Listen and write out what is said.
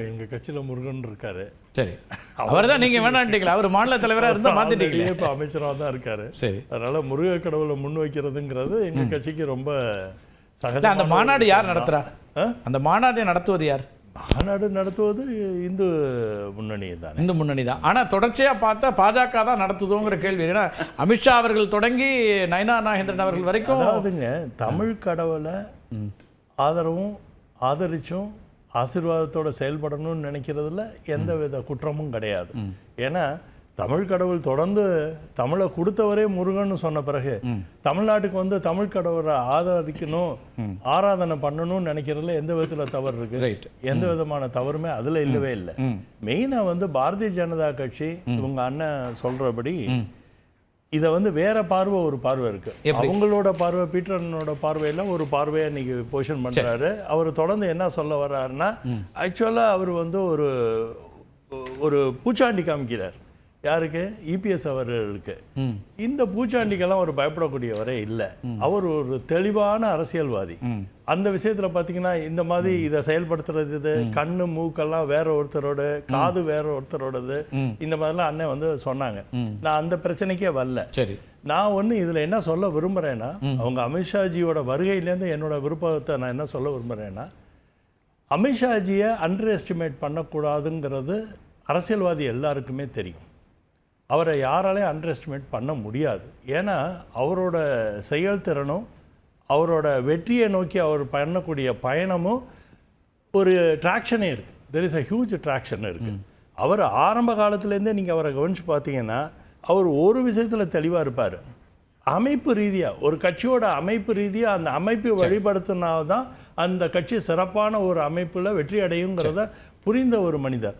எங்கள் கட்சியில் முருகன் இருக்காரு. சரி, அவர் தான் நீங்கள் வேணான்ட்டீங்களா? அவர் மாநில தலைவராக இருந்தால் மாற்றிட்டீங்களே. இப்போ அமைச்சராக தான் இருக்காரு. சரி, அதனால முருக கடவுளை முன் வைக்கிறதுங்கிறது எங்கள் கட்சிக்கு ரொம்ப சகஜம். அந்த மாநாடு யார் நடத்துகிறா? அந்த மாநாட்டை நடத்துவது யார்? மாநாடு நடத்துவது இந்து முன்னணி தான். இந்து முன்னணி தான். ஆனால் தொடர்ச்சியாக பார்த்தா பாஜக தான் நடத்துதோங்கிற கேள்வி. ஏன்னா அமித்ஷா அவர்கள் தொடங்கி நயனா நாகேந்திரன் அவர்கள் வரைக்கும். அதாவதுங்க, தமிழ் கடவுளை ஆதரவும் ஆதரிச்சும் ஆசீர்வாதத்தோட செயல்படணும்னு நினைக்கிறதுல எந்த வித குற்றமும் கிடையாது. ஏன்னா தமிழ் கடவுள் தொடர்ந்து தமிழை கொடுத்தவரே முருகன்னு சொன்ன பிறகு தமிழ்நாட்டுக்கு வந்து தமிழ் கடவுளை ஆதரிக்கணும், ஆராதனை பண்ணணும்னு நினைக்கிறதுல எந்த விதத்தில் தவறு இருக்கு? எந்த விதமான தவறுமே அதில் இல்லவே இல்லை. மெயினாக வந்து பாரதிய ஜனதா கட்சி இவங்க அண்ணன் சொல்றபடி இதை வந்து வேற பார்வை, ஒரு பார்வை இருக்கு. அவங்களோட பார்வை, பீட்டர் அண்ணனோட பார்வையில ஒரு பார்வையை இன்னைக்கு பொசிஷன் பண்றாரு. அவர் தொடர்ந்து என்ன சொல்ல வர்றாருன்னா, ஆக்சுவலா அவர் வந்து ஒரு பூச்சாண்டி காமிக்கிறார். யாருக்கு? இபிஎஸ் அவர்களுக்கு. இந்த பூச்சாண்டிக்கெல்லாம் ஒரு பயப்படக்கூடியவரே இல்லை. அவர் ஒரு தெளிவான அரசியல்வாதி. அந்த விஷயத்துல பாத்தீங்கன்னா இந்த மாதிரி இதை செயல்படுத்துறது, இது கண்ணு மூக்கெல்லாம் வேற ஒருத்தரோட, காது வேற ஒருத்தரோடது, இந்த மாதிரிலாம் அண்ணன் வந்து சொன்னாங்க. நான் அந்த பிரச்சனைக்கே வரல. சரி, நான் ஒன்று இதில் என்ன சொல்ல விரும்புகிறேன்னா, அவங்க அமித்ஷாஜியோட வருகையிலேருந்து என்னோட விருப்பத்தை நான் என்ன சொல்ல விரும்புகிறேன்னா, அமித்ஷாஜியை அண்டர் எஸ்டிமேட் பண்ணக்கூடாதுங்கிறது அரசியல்வாதி எல்லாருக்குமே தெரியும். அவரை யாராலையும் அண்டர் எஸ்டிமேட் பண்ண முடியாது. ஏன்னா அவரோட செயல்திறனும் அவரோட வெற்றியை நோக்கி அவர் பண்ணக்கூடிய பயணமும் ஒரு ட்ராக்ஷனே இருக்குது. There is a huge traction இருக்குது. அவர் ஆரம்ப காலத்துலேருந்தே நீங்கள் அவரை கவனித்து பார்த்தீங்கன்னா அவர் ஒரு விஷயத்தில் தெளிவாக இருப்பார். அமைப்பு ரீதியாக, ஒரு கட்சியோட அமைப்பு ரீதியாக அந்த அமைப்பை வழிபடுத்தினால்தான் அந்த கட்சி சிறப்பான ஒரு அமைப்பில் வெற்றி அடையுங்கிறத புரிந்த ஒரு மனிதர்.